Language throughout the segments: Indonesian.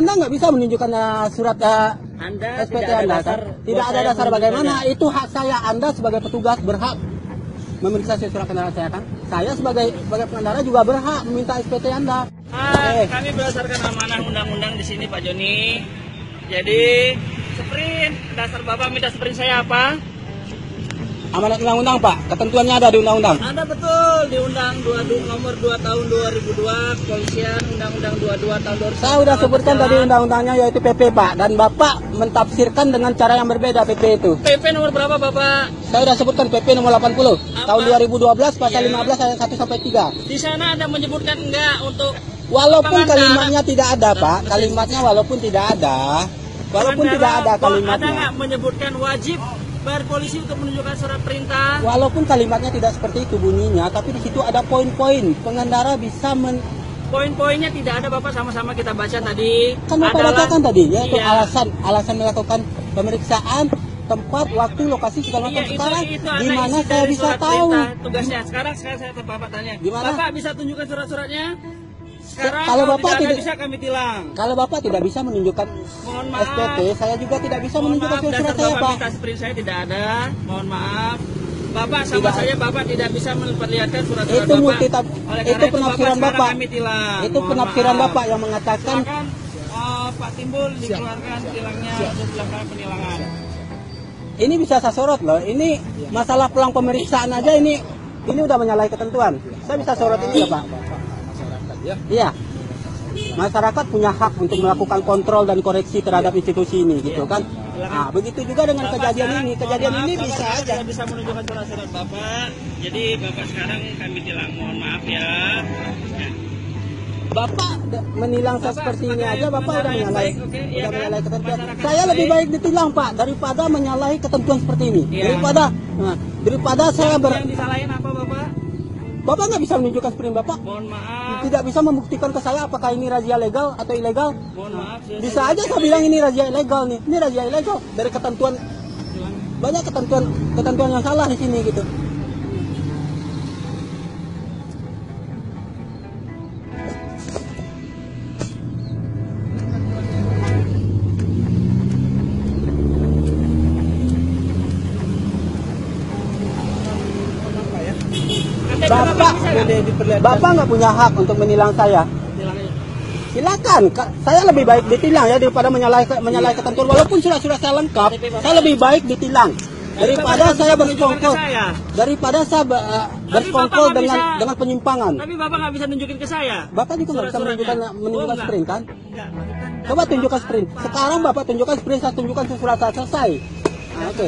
Anda nggak bisa menunjukkan surat SPT Anda. Tidak ada dasar bagaimana. Itu hak saya. Anda sebagai petugas berhak memeriksa surat kendaraan saya kan. Saya sebagai pengendara juga berhak meminta SPT Anda. Kami berdasarkan amanah undang-undang di sini Pak Joni. Jadi sprint, dasar Bapak minta sprint saya apa? Amanat undang-undang Pak, ketentuannya ada di undang-undang. Ada betul di Undang nomor 2 tahun 2002 Kepolisian, Undang-Undang 22 tahun 2000. Saya sudah sebutkan tadi undang-undangnya yaitu PP Pak, dan Bapak mentafsirkan dengan cara yang berbeda PP itu. PP nomor berapa Bapak? Saya sudah sebutkan PP nomor 80 tahun 2012 pasal 15 ayat 1 sampai 3. Di sana ada menyebutkan enggak untuk Walaupun kalimatnya tidak ada Pak, kalimatnya walaupun tidak ada kalimatnya. Ada nggak menyebutkan wajib berpolisi untuk menunjukkan surat perintah? Walaupun kalimatnya tidak seperti itu bunyinya, tapi di situ ada poin-poin. Pengendara bisa Poin-poinnya tidak ada Bapak, sama-sama kita baca tadi. Kan Bapak bacakan tadi, yaitu iya. alasan melakukan pemeriksaan, tempat, waktu, lokasi segala macam. Sekarang gimana saya bisa tahu? Tugasnya sekarang saya Bapak tanya. Gimana? Bapak bisa tunjukkan surat-suratnya? Sekarang kalau Bapak tidak bisa kami tilang. Kalau Bapak tidak bisa menunjukkan SPT, saya juga tidak bisa menunjukkan surat saya, Pak. Minta sprint saya tidak ada. Mohon maaf. Bapak sama saya Bapak tidak bisa memperlihatkan surat-surat itu Bapak. Itu penafsiran Bapak. Itu penafsiran Bapak yang mengatakan Pak Timbul dikeluarkan tilangnya untuk dilakukan penilangan. Ini bisa saya sorot loh. Ini masalah pulang pemeriksaan aja ini udah menyalahi ketentuan. Saya bisa sorot ini ya Pak. Iya. Masyarakat punya hak untuk melakukan kontrol dan koreksi terhadap institusi ini, gitu kan? Nah, begitu juga dengan kejadian ini bisa aja. Tidak bisa menunjukkan surat-surat Bapak. Jadi Bapak sekarang kami tilang, mohon maaf ya. Bapak menilang saya seperti ini aja, Bapak udah menyalahi ketentuan. Saya lebih baik ditilang Pak daripada menyalahi ketentuan seperti ini. Daripada saya Yang disalahin apa Bapak? Bapak nggak bisa menunjukkan sprint Bapak. Mohon maaf. Tidak bisa membuktikan ke saya apakah ini razia legal atau ilegal. Mohon maaf. Bisa aja saya bilang ini razia ilegal nih. Ini razia ilegal dari ketentuan. Banyak ketentuan yang salah di sini gitu. Bapak nggak punya hak untuk menilang saya. Silakan, saya lebih baik ditilang ya daripada menyalahi ketentuan. Walaupun surat-surat saya lengkap, saya lebih baik ditilang daripada saya bersekongkol. Daripada saya bersekongkol dengan penyimpangan. Tapi Bapak nggak bisa nunjukin ke saya. Bapak juga nggak bisa menunjukkan sprint kan? Coba tunjukkan sprint. Sekarang Bapak tunjukkan sprint, saya tunjukkan surat saya selesai. Oke.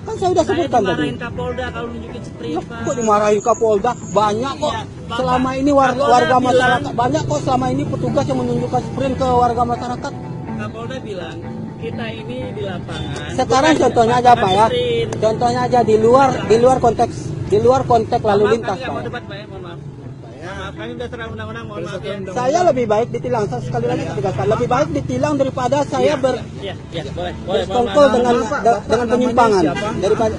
Kan saya sudah sebutkan tadi. Dimarahin Kapolda kalau nunjukin sprint, Pak. Kok dimarahin Kapolda? Banyak kok. Selama ini warga masyarakat banyak kok selama ini petugas yang menunjukkan sprint ke warga masyarakat. Kapolda bilang kita ini di lapangan. Sekarang contohnya aja Pak ya. Contohnya aja di luar konteks lalu lintas Pak. Kami sudah terang undang-undang, mohon maaf ya. Saya lebih baik ditilang, sekali lagi tegaskan, lebih baik ditilang daripada saya bersekongkol dengan penyimpangan, daripada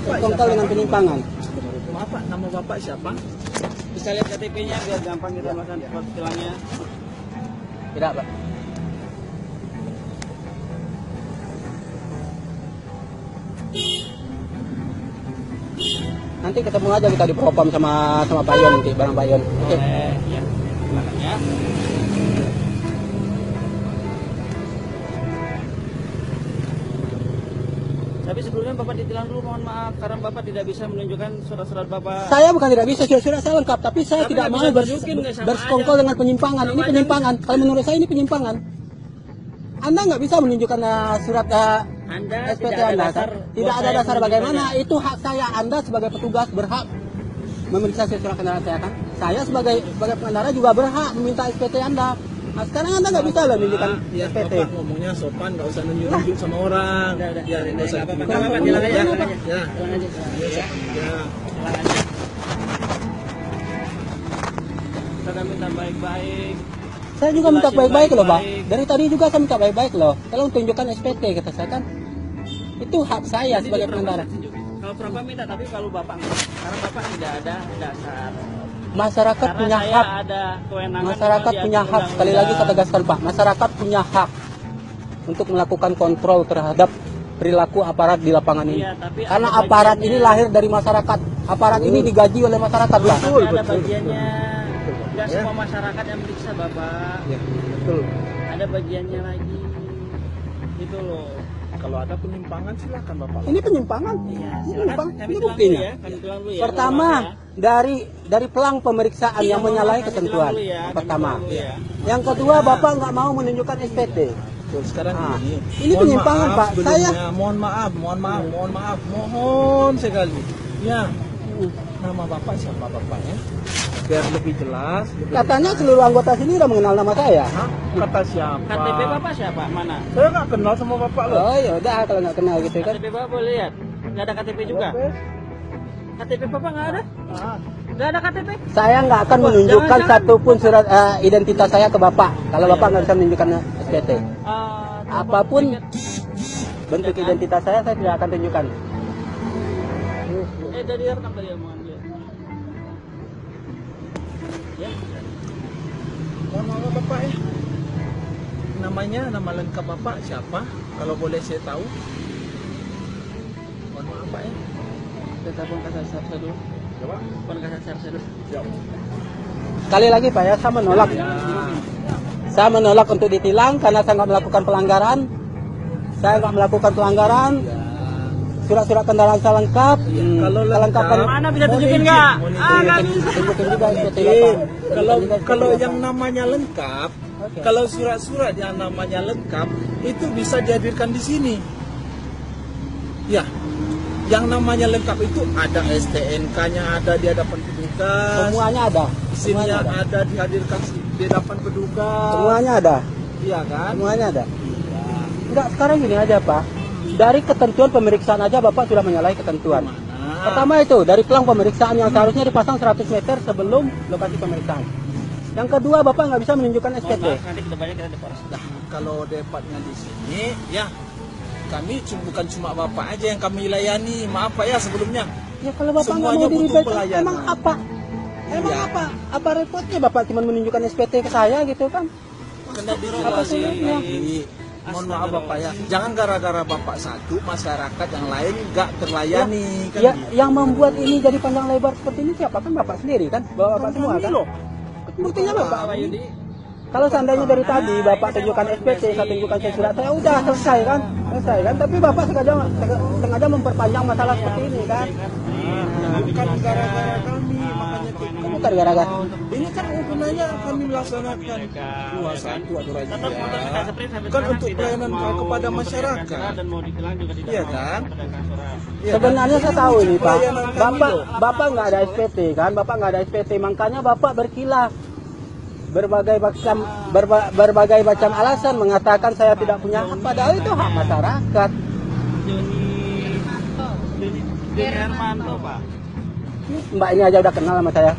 bersekongkol dengan penyimpangan. Maaf Pak, nama Bapak siapa? Bisa lihat KTP-nya biar gampang kita melakukan tilangnya. Tidak Pak. Nanti ketemu aja kita di Propam sama Pak Yon nanti, bareng Pak Yon. Oke. Ya. Ya. Tapi sebelumnya Bapak ditilang dulu, mohon maaf karena Bapak tidak bisa menunjukkan surat-surat Bapak. Saya bukan tidak bisa, surat saya lengkap, tapi saya tidak mau bersekongkol dengan penyimpangan. Ini penyimpangan. Kalau menurut saya ini penyimpangan. Anda nggak bisa menunjukkan surat SPT Anda. Tidak ada dasar bagaimana. Itu hak saya. Anda sebagai petugas berhak memeriksa surat kendaraan saya kan. Saya sebagai pengendara juga berhak meminta SPT Anda. Nah, sekarang Anda nggak bisa lah menunjukkan SPT. Bapak ngomongnya sopan, nggak usah nunjuk sama orang. Ya, nggak usah. Bapak bilang aja. Ya. Kita minta baik-baik. Saya juga minta baik-baik loh, Pak. Dari tadi juga saya minta baik-baik loh. Tolong tunjukkan SPT, kata saya kan. Itu hak saya sebagai pengendara. Kalau Bapak minta, tapi kalau Bapak enggak. Karena Bapak tidak ada dasar Masyarakat Karena punya saya hak. ada kewenangan Masyarakat yang punya diatur hak. Sekali lagi saya tegaskan Pak, masyarakat punya hak untuk melakukan kontrol terhadap perilaku aparat di lapangan ini. Iya, tapi Karena ada aparat bagiannya. ini lahir dari masyarakat. Aparat ini digaji oleh masyarakat, Pak. Tapi ada bagiannya. Tidak semua masyarakat yang meriksa Bapak. Ya, betul. Ada bagiannya lagi. Itu loh. Kalau ada penyimpangan silakan Bapak. Ini penyimpangan. Iya, Ini silakan. penyimpangan. Kami Ini tulang buktinya. dulu ya. Kami tulang dulu ya. Pertama, dari pelang pemeriksaan yang menyalahi ketentuan. Pertama. Yang kedua, Bapak nggak mau menunjukkan SPT. Betul, sekarang Ah, ini. ini mohon penyimpangan, maaf Pak. sebelumnya. Saya- mohon sekali. Ya, nama Bapak siapa Bapaknya? Biar lebih jelas. Katanya seluruh anggota sini udah mengenal nama saya. Hah? Kata siapa? KTP Bapak siapa? Mana? Saya nggak kenal sama Bapak loh. Oh ya udah kalau nggak kenal gitu kan. KTP Bapak boleh lihat? Nggak ada KTP juga? KTP Bapak nggak ada? Ah, Nggak ada KTP? Saya nggak akan menunjukkan satupun surat identitas saya ke Bapak. Kalau Bapak nggak bisa menunjukkan SPT. Apapun bentuk identitas saya tidak akan tunjukkan. Dari rekam tadi omongan dia. Ya. mohon maaf Bapak ya. Namanya, nama lengkap Bapak siapa? Kalau boleh saya tahu. Mohon maaf Pak ya. Kita telepon kasar sarsa dulu. Coba. Telepon kasar sarsa dulu. Siap. Sekali lagi Pak ya, saya menolak. Saya menolak untuk ditilang karena saya nggak melakukan pelanggaran. Saya nggak melakukan pelanggaran. Surat-surat kendaraan saya lengkap. Kalau Kelengkapan lengkap, Mana bisa tunjukin nggak? nggak bisa. tunjukin juga SPT Iya, Bapak. kalau yang namanya lengkap, Oke. kalau surat-surat yang namanya lengkap itu bisa dihadirkan di sini. Ya, yang namanya lengkap itu ada STNK-nya ada di hadapan petugas, Semuanya ada. SIM-nya Semuanya ada. ada dihadirkan di hadapan petugas. Semuanya ada. Iya kan? Semuanya ada. Enggak, sekarang gini aja Pak. Dari ketentuan pemeriksaan aja Bapak sudah menyalahi ketentuan. Mana? Pertama itu, dari pelang pemeriksaan yang seharusnya dipasang 100 meter sebelum lokasi pemeriksaan. Yang kedua, Bapak nggak bisa menunjukkan Mohon SPT. maaf, nanti kedepannya kita di Polres. Nah, kalau debatnya di sini, ya kami bukan cuma Bapak aja yang kami layani. Maaf Pak ya sebelumnya. Ya kalau Bapak nggak Semuanya mau butuh diribetkan, pelayanan. emang apa? Emang Iya. apa? Apa repotnya Bapak cuma menunjukkan SPT ke saya gitu kan? Kena Apa direlokasi. sulitnya? Mohon maaf Bapak ya. Jangan gara-gara Bapak satu, masyarakat yang lain nggak terlayani. Kan Ya, gitu. yang membuat ini jadi panjang lebar seperti ini siapa? Kan Bapak sendiri kan? Bapak semua Kami kan? loh. Buktinya Bapak. Pak Yudi. Kalau seandainya dari tadi Bapak tunjukkan SPT, saya tunjukkan surat, saya udah selesai kan? Selesai kan? Tapi Bapak sengaja memperpanjang masalah seperti ini kan? Bukan gara-gara kami, makanya itu. Kan bukan gara-gara. Ini kan gunanya kami melaksanakan 21 aturan Tetap motor kita sprint sampai kan sekarang untuk tidak pelayanan mau kepada memperlihatkan masyarakat. surat dan mau ditilang juga tidak Iya mau kan? memperlihatkan surat. Iya Sebenarnya kan? saya tahu wujud ini Pak, pelayanan kami loh. Bapak nggak ada SPT kan, Bapak nggak ada SPT, makanya Bapak berkilah berbagai macam alasan mengatakan saya tidak punya hak, padahal itu hak masyarakat. Joni Hermanto Pak. Mbak ini aja udah kenal sama saya.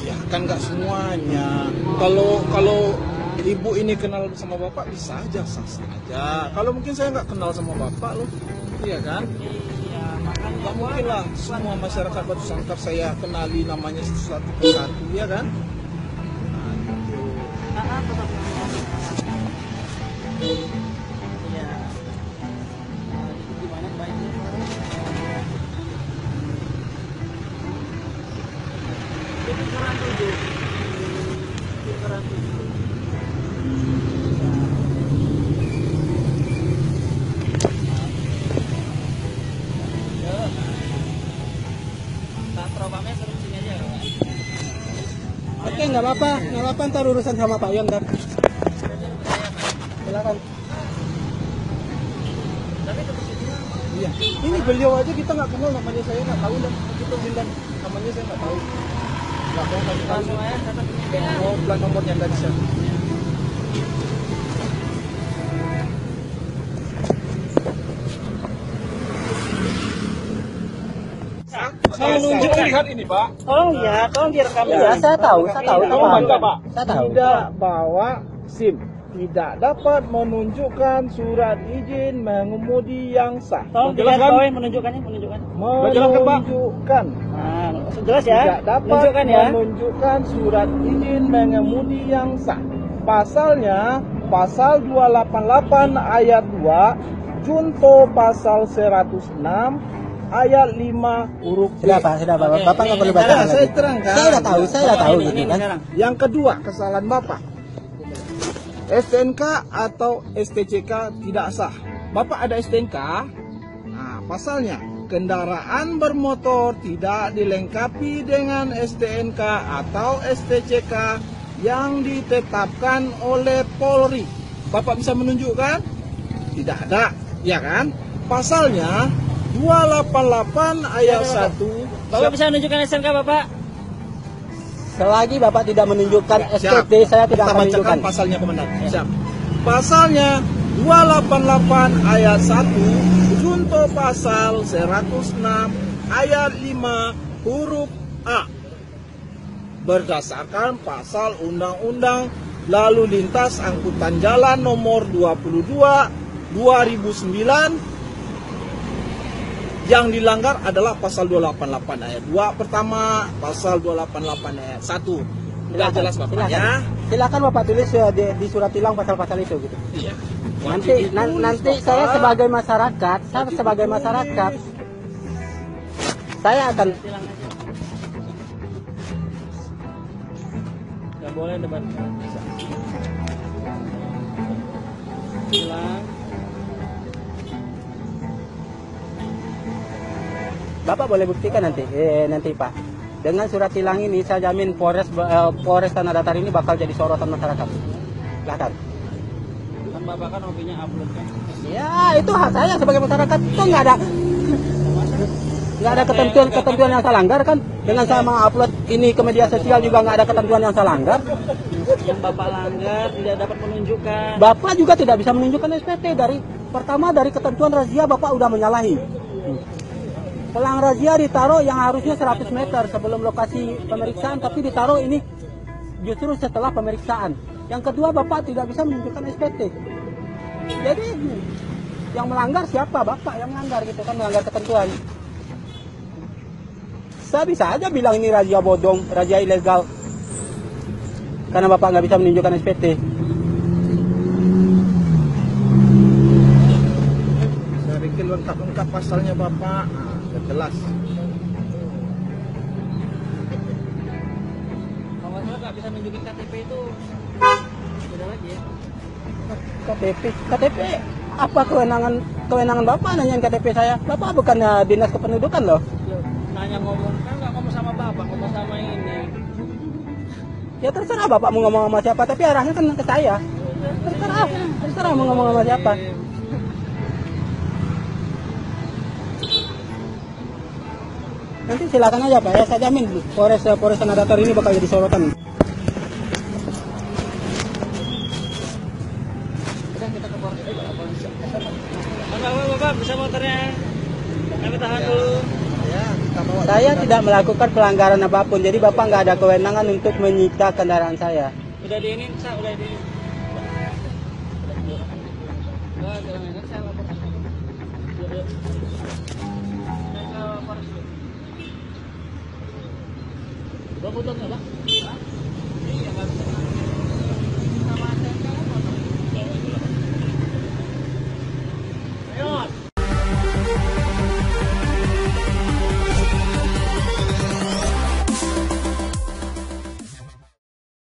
Ya kan nggak semuanya. Kalau ibu ini kenal sama bapak bisa aja sah aja. Kalau mungkin saya nggak kenal sama bapak loh, iya kan? Iya, makanya Nggak mungkin lah semua masyarakat Batu Sangkar saya kenali namanya satu persatu, ya kan? Iya. Gimana baiknya? Itu kurang 7. Kurang 7. Pak Propamnya suruh sini aja ya. Oke, nggak apa-apa, ntar urusan sama Pak Yon ntar. Silakan. Tapi tetap itu Iya. Ini beliau aja kita nggak kenal namanya, saya nggak tahu dan kita bilang namanya saya nggak tahu. Nggak mau kasih tahu. langsung aja tetap ini. Mau plat nomornya nggak bisa. Saya menunjukkan lihat ini Pak. Tolong ya, tolong direkam Iya, saya tahu. Tahu Pak. nggak Pak? Saya tahu. Tidak bawa SIM. tidak dapat menunjukkan surat izin mengemudi yang sah. Tolong digarisbawahi menunjukkannya, menunjukkan. Menunjukkan. Nah, jelas ya. Tidak dapat Menunjukkan ya. menunjukkan surat izin mengemudi yang sah. Pasalnya pasal 288 ayat 2, junto pasal 106 ayat 5 huruf B. Sudah Pak, sudah Pak. Oke, Bapak nggak ini perlu sekarang bacakan saya lagi. terangkan. Saya udah tahu Ini gitu kan. sekarang. Yang kedua, kesalahan Bapak. STNK atau STCK tidak sah. Bapak ada STNK. Nah, pasalnya kendaraan bermotor tidak dilengkapi dengan STNK atau STCK yang ditetapkan oleh Polri. Bapak bisa menunjukkan? Tidak ada, ya kan? Pasalnya 288 ayat 1. Bapak bisa menunjukkan STNK Bapak? Selagi Bapak tidak menunjukkan Siap. SPT, saya tidak Kita akan bacakan menunjukkan. pasalnya, Komandan. Siap. Pasalnya 288 ayat 1 junto pasal 106 ayat 5 huruf A. Berdasarkan pasal Undang-Undang Lalu Lintas Angkutan Jalan nomor 22 2009, yang dilanggar adalah pasal 288 ayat 2 pertama, pasal 288 ayat 1. Sudah jelas Bapak silakan. ya? Silakan Bapak tulis di surat tilang pasal-pasal itu gitu. Iya. Nanti saya sebagai masyarakat, saya akan Gak boleh debat. Tilang. Bapak boleh buktikan nanti Pak. Dengan surat tilang ini saya jamin Polres Tanah Datar ini bakal jadi sorotan masyarakat. Silakan. Kan Bapak kan hobinya upload kan. Ya, itu hak saya sebagai masyarakat. Itu nggak ada ketentuan yang saya langgar kan. Dengan saya mengupload ini ke media sosial juga nggak ada ketentuan yang saya langgar. Yang Bapak langgar tidak dapat menunjukkan. Bapak juga tidak bisa menunjukkan SPT dari ketentuan razia Bapak udah menyalahi. Pelang razia ditaruh yang harusnya 100 meter sebelum lokasi pemeriksaan, tapi ditaruh ini justru setelah pemeriksaan. Yang kedua, Bapak tidak bisa menunjukkan SPT. Jadi yang melanggar siapa? Bapak yang melanggar gitu kan, melanggar ketentuan. Saya bisa aja bilang ini razia bodong, razia ilegal, karena Bapak nggak bisa menunjukkan SPT. Saya bikin lengkap-lengkap pasalnya Bapak. Nah, jelas. Kalau saya nggak bisa nunjukin KTP itu beda lagi ya. KTP apa kewenangan Bapak nanyain KTP saya? Bapak bukan dinas kependudukan loh. Nanya ngomong kan nggak ngomong sama Bapak, ngomong sama ini. Ya terserah Bapak mau ngomong sama siapa, tapi arahnya kan ke saya. Terserah mau ngomong sama siapa. Nanti silakan aja Pak, ya saya jamin Polres Tanah Datar ini bakal jadi sorotan. Bapak bisa motornya. Kami tahan dulu. Ya, kita bawa. Saya tidak melakukan pelanggaran apapun, jadi Bapak nggak ada kewenangan untuk menyita kendaraan saya. Udah di ini, udah di ini. Saya lapor. Saya lapor. Bapak